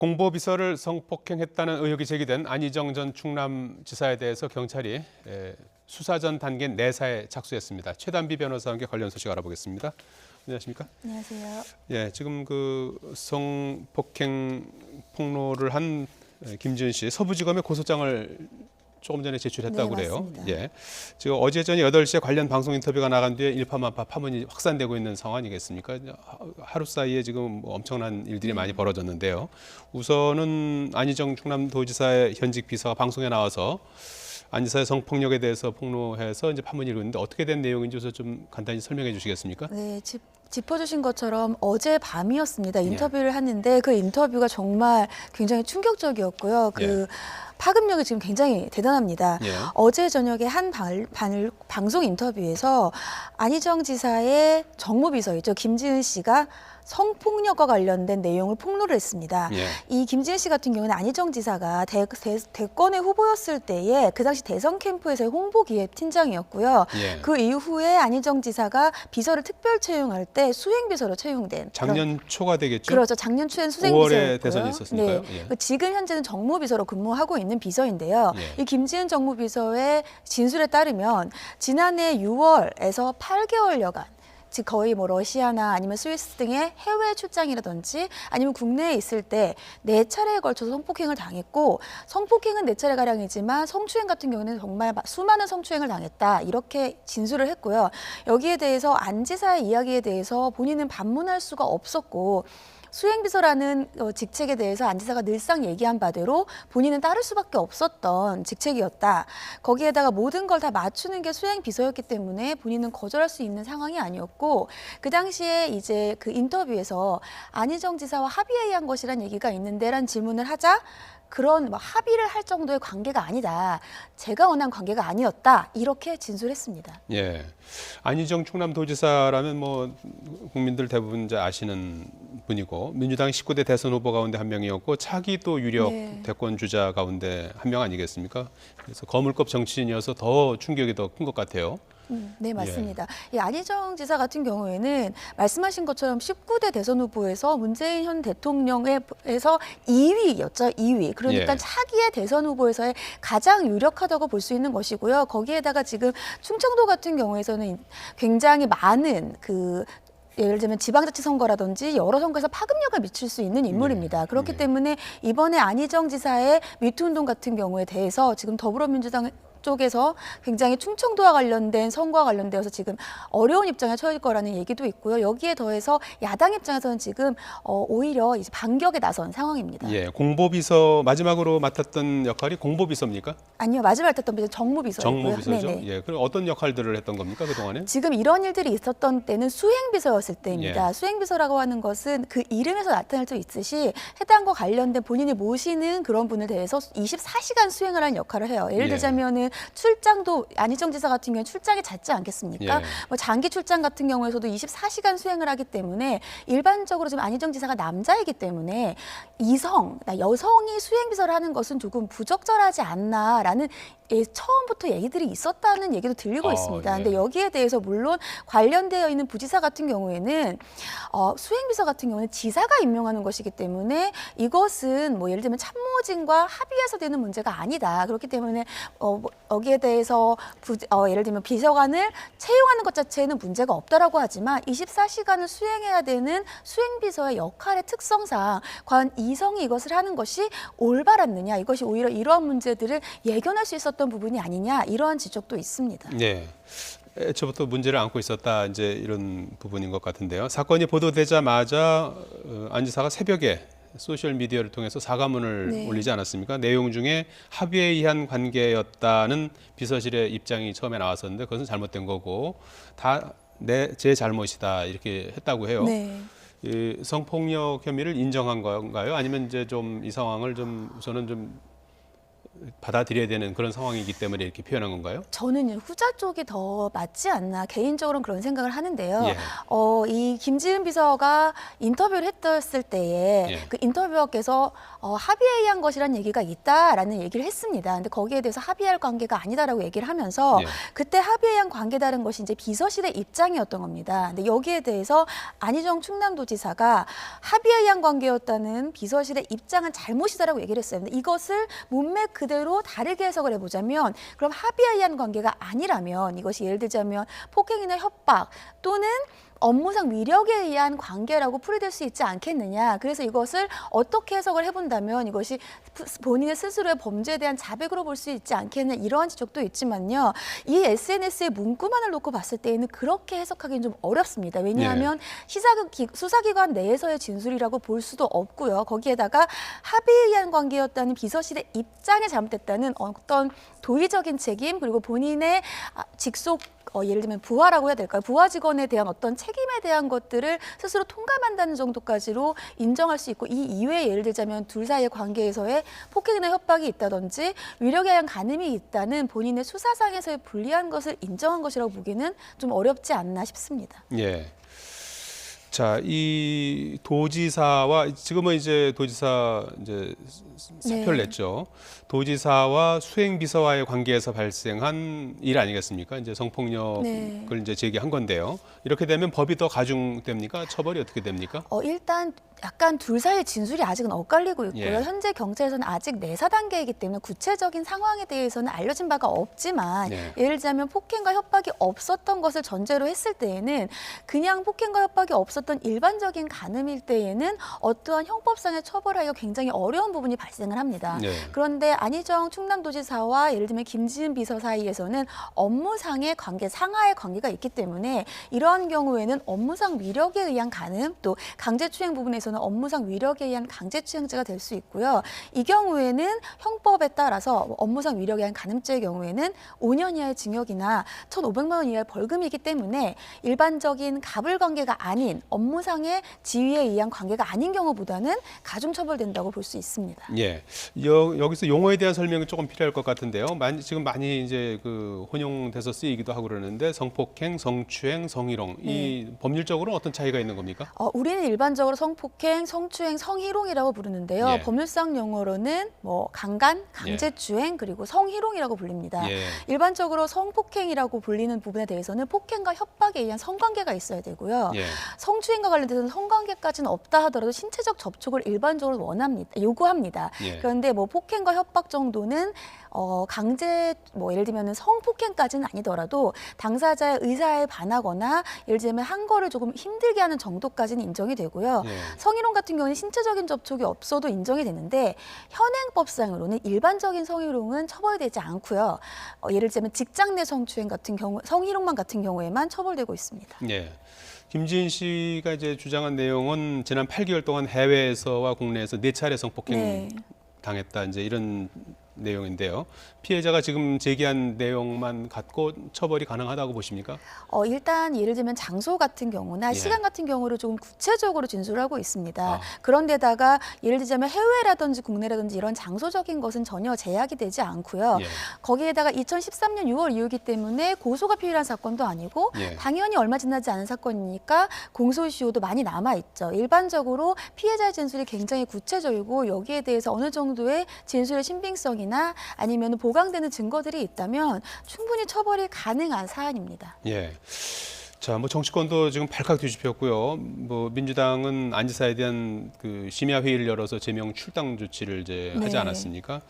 공보비서를 성폭행했다는 의혹이 제기된 안희정 전 충남지사에 대해서 경찰이 수사전 단계 내사에 착수했습니다. 최단비 변호사와 함께 관련 소식 알아보겠습니다. 안녕하십니까? 안녕하세요. 예, 지금 그 성폭행 폭로를 한 김지은 씨 서부지검에 고소장을 조금 전에 제출했다고 네, 그래요. 맞습니다. 예. 지금 어제 저녁 8시에 관련 방송 인터뷰가 나간 뒤에 일파만파 파문이 확산되고 있는 상황 아니겠습니까? 하루 사이에 지금 뭐 엄청난 일들이 많이 벌어졌는데요. 우선은 안희정 충남도지사의 현직 비서가 방송에 나와서 안 지사의 성폭력에 대해서 폭로해서 이제 파문이 일고 있는데 어떻게 된 내용인지 좀 간단히 설명해 주시겠습니까? 네, 짚어주신 것처럼 어제 밤이었습니다. 인터뷰를 하는데 그 인터뷰가 정말 굉장히 충격적이었고요. 파급력이 지금 굉장히 대단합니다. 예. 어제 저녁에 한 방송 인터뷰에서 안희정 지사의 정무비서이죠. 김지은 씨가 성폭력과 관련된 내용을 폭로를 했습니다. 예. 이 김지은 씨 같은 경우는 안희정 지사가 대권의 후보였을 때에 그 당시 대선 캠프에서의 홍보기획 팀장이었고요. 예. 그 이후에 안희정 지사가 비서를 특별 채용할 때 수행비서로 채용된 작년 초가 되겠죠? 그렇죠. 작년 초엔 수행비서였고요. 5월에 대선이 있었으니까요. 네. 예. 지금 현재는 정무비서로 근무하고 있는 비서인데요. 예. 이 김지은 정무비서의 진술에 따르면 지난해 6월에서 8개월여간 즉 거의 뭐 러시아나 아니면 스위스 등의 해외 출장이라든지 아니면 국내에 있을 때 4차례에 걸쳐서 성폭행을 당했고 성폭행은 4차례가량이지만 성추행 같은 경우는 정말 수많은 성추행을 당했다 이렇게 진술을 했고요. 여기에 대해서 안 지사의 이야기에 대해서 본인은 반문할 수가 없었고 수행비서라는 직책에 대해서 안 지사가 늘상 얘기한 바대로 본인은 따를 수밖에 없었던 직책이었다. 거기에다가 모든 걸 다 맞추는 게 수행비서였기 때문에 본인은 거절할 수 있는 상황이 아니었고 그 당시에 이제 그 인터뷰에서 안희정 지사와 합의에 의한 것이란 얘기가 있는데라는 질문을 하자 그런 합의를 할 정도의 관계가 아니다. 제가 원한 관계가 아니었다. 이렇게 진술했습니다. 예. 안희정 충남도지사라면 뭐 국민들 대부분 이제 아시는 분이고 민주당 19대 대선 후보 가운데 한 명이었고 차기 또 유력 대권 주자 가운데 한 명 아니겠습니까? 그래서 거물급 정치인이어서 더 충격이 더 큰 것 같아요. 네, 맞습니다. 이 안희정 지사 같은 경우에는 말씀하신 것처럼 19대 대선 후보에서 문재인 현 대통령에서 2위였죠, 2위. 그러니까 예. 차기의 대선 후보에서의 가장 유력하다고 볼 수 있는 것이고요. 거기에다가 지금 충청도 같은 경우에서는 굉장히 많은 예를 들면 지방자치 선거라든지 여러 선거에서 파급력을 미칠 수 있는 인물입니다. 그렇기 때문에 이번에 안희정 지사의 미투 운동 같은 경우에 대해서 지금 더불어민주당 쪽에서 굉장히 충청도와 관련된 선거와 관련되어서 지금 어려운 입장에 처할 거라는 얘기도 있고요. 여기에 더해서 야당 입장에서는 지금 오히려 이제 반격에 나선 상황입니다. 예, 공보비서 마지막으로 맡았던 역할이 공보비서입니까? 아니요, 마지막 했던 비서 정무비서였고요. 정무비서죠. 네네. 예, 그럼 어떤 역할들을 했던 겁니까 그 동안에? 지금 이런 일들이 있었던 때는 수행비서였을 때입니다. 예. 수행비서라고 하는 것은 그 이름에서 나타날 수 있듯이 해당과 관련된 본인이 모시는 그런 분을 대해서 24시간 수행을 하는 역할을 해요. 예를 들자면은 출장도 안희정 지사 같은 경우는 출장이 잦지 않겠습니까? 예. 뭐 장기 출장 같은 경우에서도 24시간 수행을 하기 때문에 일반적으로 지금 안희정 지사가 남자이기 때문에 여성이 수행비서를 하는 것은 조금 부적절하지 않나라는 처음부터 얘기들이 있었다는 얘기도 들리고 있습니다. 예. 근데 여기에 대해서 물론 관련되어 있는 부지사 같은 경우에는 수행비서 같은 경우는 지사가 임명하는 것이기 때문에 이것은 뭐 예를 들면 참모진과 합의해서 되는 문제가 아니다. 그렇기 때문에 여기에 대해서 예를 들면 비서관을 채용하는 것 자체는 문제가 없다라고 하지만 24시간을 수행해야 되는 수행비서의 역할의 특성상 과연 이성이 이것을 하는 것이 올바랐느냐 이것이 오히려 이러한 문제들을 예견할 수 있었던 부분이 아니냐 이러한 지적도 있습니다. 네. 애초부터 문제를 안고 있었다 이제 이런 부분인 것 같은데요. 사건이 보도되자마자 안 지사가 새벽에 소셜 미디어를 통해서 사과문을 올리지 않았습니까? 내용 중에 합의에 의한 관계였다는 비서실의 입장이 처음에 나왔었는데 그것은 잘못된 거고 다 제 잘못이다 이렇게 했다고 해요. 네. 이 성폭력 혐의를 인정한 건가요? 아니면 이제 좀 이 상황을 좀 우선은 좀 받아들여야 되는 그런 상황이기 때문에 이렇게 표현한 건가요? 저는 후자 쪽이 더 맞지 않나 개인적으로는 그런 생각을 하는데요. 예. 이 김지은 비서가 인터뷰를 했을 때에 예. 그 인터뷰어께서 합의에 의한 것이라는 얘기가 있다라는 얘기를 했습니다. 근데 거기에 대해서 합의할 관계가 아니다라고 얘기를 하면서 예. 그때 합의에 의한 관계다는 것이 이제 비서실의 입장이었던 겁니다. 근데 여기에 대해서 안희정 충남도지사가 합의에 의한 관계였다는 비서실의 입장은 잘못이다라고 얘기를 했어요. 근데 이것을 문맥 그대로 다르게 해석을 해보자면 그럼 합의에 의한 관계가 아니라면 이것이 예를 들자면 폭행이나 협박 또는 업무상 위력에 의한 관계라고 풀이될 수 있지 않겠느냐. 그래서 이것을 어떻게 해석을 해본다면 이것이 본인의 스스로의 범죄에 대한 자백으로 볼 수 있지 않겠느냐. 이러한 지적도 있지만요. 이 SNS의 문구만을 놓고 봤을 때에는 그렇게 해석하기는 좀 어렵습니다. 왜냐하면 수사기관 내에서의 진술이라고 볼 수도 없고요. 거기에다가 합의에 의한 관계였다는 비서실의 입장에 잘못됐다는 어떤 도의적인 책임 그리고 본인의 직속 예를 들면 부하라고 해야 될까요? 부하 직원에 대한 어떤 책임에 대한 것들을 스스로 통감한다는 정도까지로 인정할 수 있고 이 이외에 예를 들자면 둘 사이의 관계에서의 폭행이나 협박이 있다든지 위력에 의한 간음이 있다는 본인의 수사상에서의 불리한 것을 인정한 것이라고 보기는 좀 어렵지 않나 싶습니다. 예. 자, 이 도지사와 지금은 이제 도지사 이제 사표를 네. 냈죠. 도지사와 수행비서와의 관계에서 발생한 일 아니겠습니까? 이제 성폭력을 네. 이제 제기한 건데요. 이렇게 되면 법이 더 가중됩니까? 처벌이 어떻게 됩니까? 일단 약간 둘 사이의 진술이 아직은 엇갈리고 있고요. 예. 현재 경찰에서는 아직 내사 단계이기 때문에 구체적인 상황에 대해서는 알려진 바가 없지만 예. 예를 들자면 폭행과 협박이 없었던 것을 전제로 했을 때에는 그냥 폭행과 협박이 없었던 일반적인 간음일 때에는 어떠한 형법상의 처벌하기가 굉장히 어려운 부분이 발생을 합니다. 예. 그런데 안희정 충남도지사와 예를 들면 김지은 비서 사이에서는 업무상의 관계, 상하의 관계가 있기 때문에 이러한 경우에는 업무상 위력에 의한 간음 또 강제추행 부분에서는 업무상 위력에 의한 강제추행죄가 될 수 있고요. 이 경우에는 형법에 따라서 업무상 위력에 의한 간음죄의 경우에는 5년 이하의 징역이나 1,500만 원 이하의 벌금이기 때문에 일반적인 갑을 관계가 아닌 업무상의 지위에 의한 관계가 아닌 경우보다는 가중처벌된다고 볼 수 있습니다. 예. 여기서 용어에 대한 설명이 조금 필요할 것 같은데요. 지금 많이 이제 그 혼용돼서 쓰이기도 하고 그러는데 성폭행, 성추행, 성희롱 이 법률적으로 어떤 차이가 있는 겁니까? 우리는 일반적으로 성폭행, 성추행, 성희롱이라고 부르는데요. 예. 법률상 용어로는 뭐 강간, 강제추행 그리고 성희롱이라고 불립니다. 예. 일반적으로 성폭행이라고 불리는 부분에 대해서는 폭행과 협박에 의한 성관계가 있어야 되고요. 예. 성추행과 관련돼서는 성관계까지는 없다 하더라도 신체적 접촉을 일반적으로 요구합니다. 예. 그런데 뭐 폭행과 협박 정도는 강제 예를 들면 성폭행까지는 아니더라도 당사자의 의사에 반하거나 예를 들면 한 거를 조금 힘들게 하는 정도까지는 인정이 되고요. 예. 성희롱 같은 경우는 신체적인 접촉이 없어도 인정이 되는데 현행법상으로는 일반적인 성희롱은 처벌되지 않고요. 예를 들면 직장 내 성추행 같은 경우, 성희롱만 같은 경우에만 처벌되고 있습니다. 예. 김지은 씨가 이제 주장한 내용은 지난 8개월 동안 해외에서와 국내에서 4차례 성폭행 네. 당했다 이제 이런 내용인데요. 피해자가 지금 제기한 내용만 갖고 처벌이 가능하다고 보십니까? 일단 예를 들면 장소 같은 경우나 예. 시간 같은 경우를 조금 구체적으로 진술하고 있습니다. 아. 그런데다가 예를 들자면 해외라든지 국내라든지 이런 장소적인 것은 전혀 제약이 되지 않고요. 예. 거기에다가 2013년 6월 이후이기 때문에 고소가 필요한 사건도 아니고 예. 당연히 얼마 지나지 않은 사건이니까 공소시효도 많이 남아있죠. 일반적으로 피해자의 진술이 굉장히 구체적이고 여기에 대해서 어느 정도의 진술의 신빙성이나 아니면 보강되는 증거들이 있다면 충분히 처벌이 가능한 사안입니다. 예. 자, 뭐 정치권도 지금 발칵 뒤집혔고요. 뭐 민주당은 안 지사에 대한 그 심야 회의를 열어서 제명 출당 조치를 이제 하지 네. 않았습니까?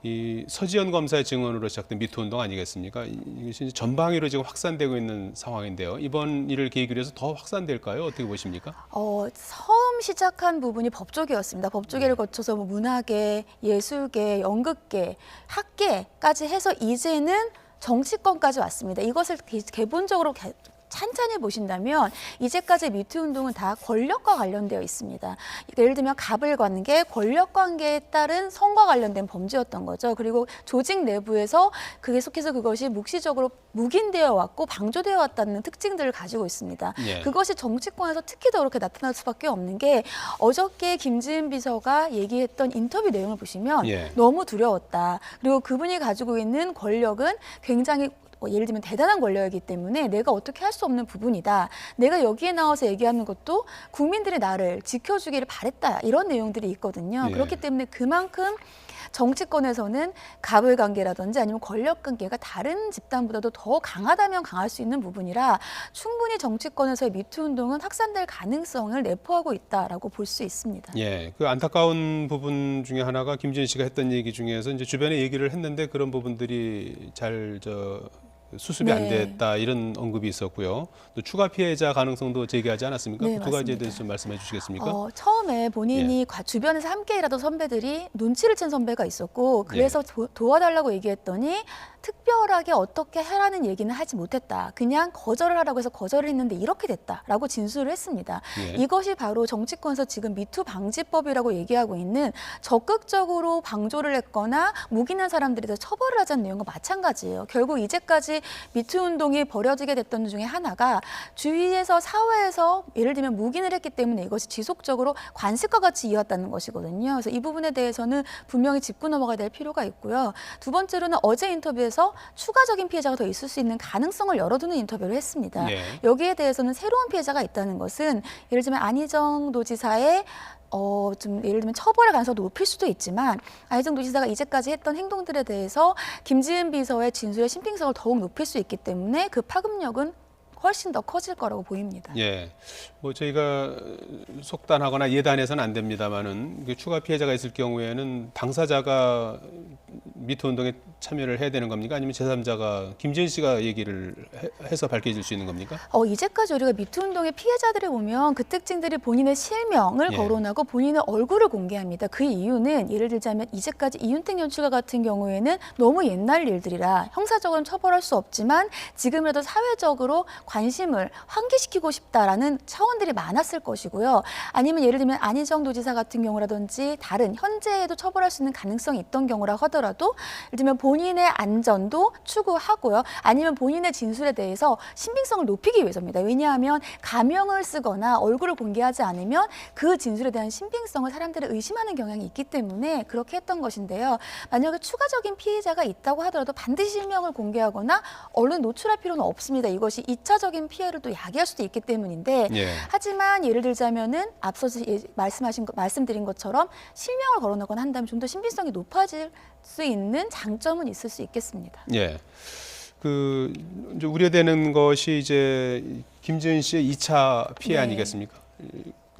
이 서지현 검사의 증언으로 시작된 미투 운동 아니겠습니까? 이것이 이제 전방위로 지금 확산되고 있는 상황인데요. 이번 일을 계기로 해서 더 확산될까요? 어떻게 보십니까? 처음 시작한 부분이 법조계였습니다. 법조계를 거쳐서 뭐 문화계, 예술계, 연극계, 학계까지 해서 이제는 정치권까지 왔습니다. 이것을 기본적으로 찬찬히 보신다면 이제까지 미투 운동은 다 권력과 관련되어 있습니다. 예를 들면 갑을 관계, 권력 관계에 따른 성과 관련된 범죄였던 거죠. 그리고 조직 내부에서 계속해서 그것이 묵시적으로 묵인되어 왔고 방조되어 왔다는 특징들을 가지고 있습니다. 예. 그것이 정치권에서 특히 더 그렇게 나타날 수밖에 없는 게 어저께 김지은 비서가 얘기했던 인터뷰 내용을 보시면 예. 너무 두려웠다. 그리고 그분이 가지고 있는 권력은 굉장히 예를 들면 대단한 권력이기 때문에 내가 어떻게 할 수 없는 부분이다. 내가 여기에 나와서 얘기하는 것도 국민들이 나를 지켜주기를 바랬다. 이런 내용들이 있거든요. 예. 그렇기 때문에 그만큼 정치권에서는 갑을 관계라든지 아니면 권력 관계가 다른 집단보다도 더 강하다면 강할 수 있는 부분이라 충분히 정치권에서의 미투 운동은 확산될 가능성을 내포하고 있다라고 볼 수 있습니다. 예, 그 안타까운 부분 중에 하나가 김지은 씨가 했던 얘기 중에서 이제 주변에 얘기를 했는데 그런 부분들이 잘 수습이 안 네. 됐다 이런 언급이 있었고요. 또 추가 피해자 가능성도 제기하지 않았습니까? 네, 그 두 가지에 맞습니다. 대해서 좀 말씀해 주시겠습니까? 처음에 본인이 주변에서 함께 일하던 선배들이 눈치를 챈 선배가 있었고 그래서 도와달라고 얘기했더니 특별하게 어떻게 하라는 얘기는 하지 못했다. 그냥 거절을 하라고 해서 거절을 했는데 이렇게 됐다라고 진술을 했습니다. 예. 이것이 바로 정치권에서 지금 미투 방지법이라고 얘기하고 있는 적극적으로 방조를 했거나 묵인한 사람들에 대해서 처벌을 하자는 내용과 마찬가지예요. 결국 이제까지 미투 운동이 벌어지게 됐던 중에 하나가 주위에서 사회에서 예를 들면 묵인을 했기 때문에 이것이 지속적으로 관습과 같이 이어왔다는 것이거든요. 그래서 이 부분에 대해서는 분명히 짚고 넘어가야 될 필요가 있고요. 두 번째로는 어제 인터뷰에서 추가적인 피해자가 더 있을 수 있는 가능성을 열어두는 인터뷰를 했습니다. 예. 여기에 대해서는 새로운 피해자가 있다는 것은 예를 들면 안희정 도지사의 좀 예를 들면 처벌의 가능성도 높일 수도 있지만 안희정 도지사가 이제까지 했던 행동들에 대해서 김지은 비서의 진술의 신빙성을 더욱 높일 수 있기 때문에 그 파급력은 훨씬 더 커질 거라고 보입니다. 예, 뭐 저희가 속단하거나 예단해서는 안 됩니다만은 추가 피해자가 있을 경우에는 당사자가 미투 운동에 참여를 해야 되는 겁니까? 아니면 제3자가 김지은 씨가 얘기를 해서 밝혀질 수 있는 겁니까? 이제까지 우리가 미투 운동의 피해자들을 보면 그 특징들이 본인의 실명을 예. 거론하고 본인의 얼굴을 공개합니다. 그 이유는 예를 들자면 이제까지 이윤택 연출가 같은 경우에는 너무 옛날 일들이라 형사적으로는 처벌할 수 없지만 지금이라도 사회적으로 관심을 환기시키고 싶다라는 차원들이 많았을 것이고요. 아니면 예를 들면 안희정 도지사 같은 경우라든지 다른 현재에도 처벌할 수 있는 가능성이 있던 경우라 하더라도 예를 들면 본인의 안전도 추구하고요. 아니면 본인의 진술에 대해서 신빙성을 높이기 위해서입니다. 왜냐하면 가명을 쓰거나 얼굴을 공개하지 않으면 그 진술에 대한 신빙성을 사람들이 의심하는 경향이 있기 때문에 그렇게 했던 것인데요. 만약에 추가적인 피해자가 있다고 하더라도 반드시 실명을 공개하거나 언론 노출할 필요는 없습니다. 이것이 2차적인 피해를 또 야기할 수도 있기 때문인데 예. 하지만 예를 들자면은 앞서서 말씀드린 것처럼 실명을 거론하거나 한다면 좀 더 신빙성이 높아질 수 있는 장점은 있을 수 있겠습니다. 예. 이제 우려되는 것이 이제 김지은 씨의 2차 피해 네. 아니겠습니까?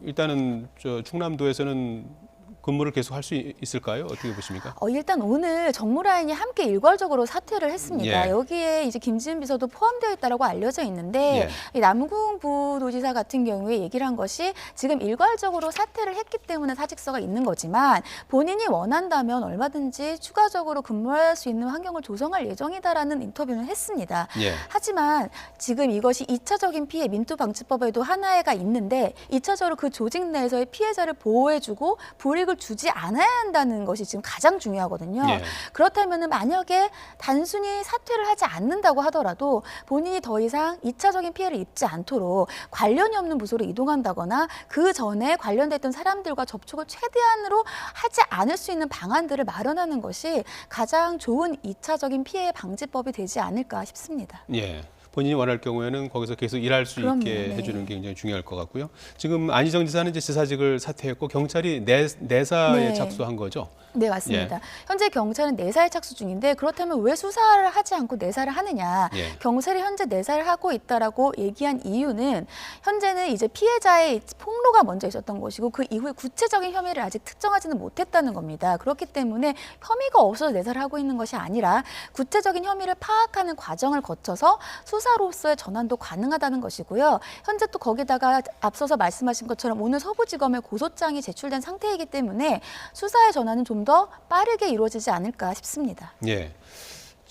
일단은 충남도에서는 근무를 계속 할 수 있을까요? 어떻게 보십니까? 일단 오늘 정무라인이 함께 일괄적으로 사퇴를 했습니다. 예. 여기에 이제 김지은 비서도 포함되어 있다고 알려져 있는데 이 남궁 부도지사 같은 경우에 얘기를 한 것이 지금 일괄적으로 사퇴를 했기 때문에 사직서가 있는 거지만 본인이 원한다면 얼마든지 추가적으로 근무할 수 있는 환경을 조성할 예정이다라는 인터뷰는 했습니다. 예. 하지만 지금 이것이 2차적인 피해 민투방지법에도 하나가 있는데 2차적으로 그 조직 내에서의 피해자를 보호해주고 불이익을 주지 않아야 한다는 것이 지금 가장 중요하거든요. 예. 그렇다면 만약에 단순히 사퇴를 하지 않는다고 하더라도 본인이 더 이상 2차적인 피해를 입지 않도록 관련이 없는 부서로 이동한다거나 그 전에 관련됐던 사람들과 접촉을 최대한으로 하지 않을 수 있는 방안들을 마련하는 것이 가장 좋은 2차적인 피해 방지법이 되지 않을까 싶습니다. 예. 본인이 원할 경우에는 거기서 계속 일할 수 그럼요. 있게 네. 해주는 게 굉장히 중요할 것 같고요. 지금 안희정 지사는 이제 지사직을 사퇴했고 경찰이 내사에 네. 착수한 거죠. 네, 맞습니다. 현재 경찰은 내사에 착수 중인데 그렇다면 왜 수사를 하지 않고 내사를 하느냐? 예. 경찰이 현재 내사를 하고 있다라고 얘기한 이유는 현재는 이제 피해자의 폭로가 먼저 있었던 것이고 그 이후에 구체적인 혐의를 아직 특정하지는 못했다는 겁니다. 그렇기 때문에 혐의가 없어서 내사를 하고 있는 것이 아니라 구체적인 혐의를 파악하는 과정을 거쳐서 수사로서의 전환도 가능하다는 것이고요. 현재 또 거기다가 앞서서 말씀하신 것처럼 오늘 서부지검에 고소장이 제출된 상태이기 때문에 수사의 전환은 좀 더 빠르게 이루어지지 않을까 싶습니다. 예.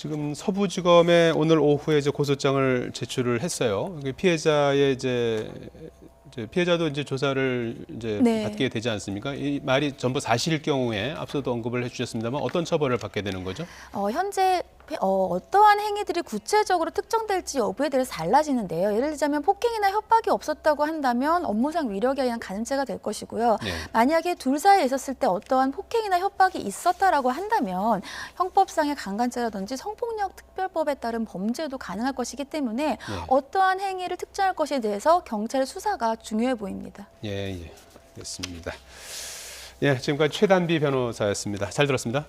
지금 서부지검에 오늘 오후에 이제 고소장을 제출을 했어요. 피해자의 이제 피해자도 이제 조사를 이제 네. 받게 되지 않습니까? 이 말이 전부 사실일 경우에 앞서도 언급을 해주셨습니다만 어떤 처벌을 받게 되는 거죠? 현재 어떠한 행위들이 구체적으로 특정될지 여부에 대해서 달라지는데요. 예를 들자면 폭행이나 협박이 없었다고 한다면 업무상 위력에 의한 간음죄가 될 것이고요. 네. 만약에 둘 사이에 있었을 때 어떠한 폭행이나 협박이 있었다라고 한다면 형법상의 강간죄라든지 성폭력 특별법에 따른 범죄도 가능할 것이기 때문에 어떠한 행위를 특정할 것에 대해서 경찰의 수사가 중요해 보입니다. 예, 알겠습니다. 예, 지금까지 최단비 변호사였습니다. 잘 들었습니다.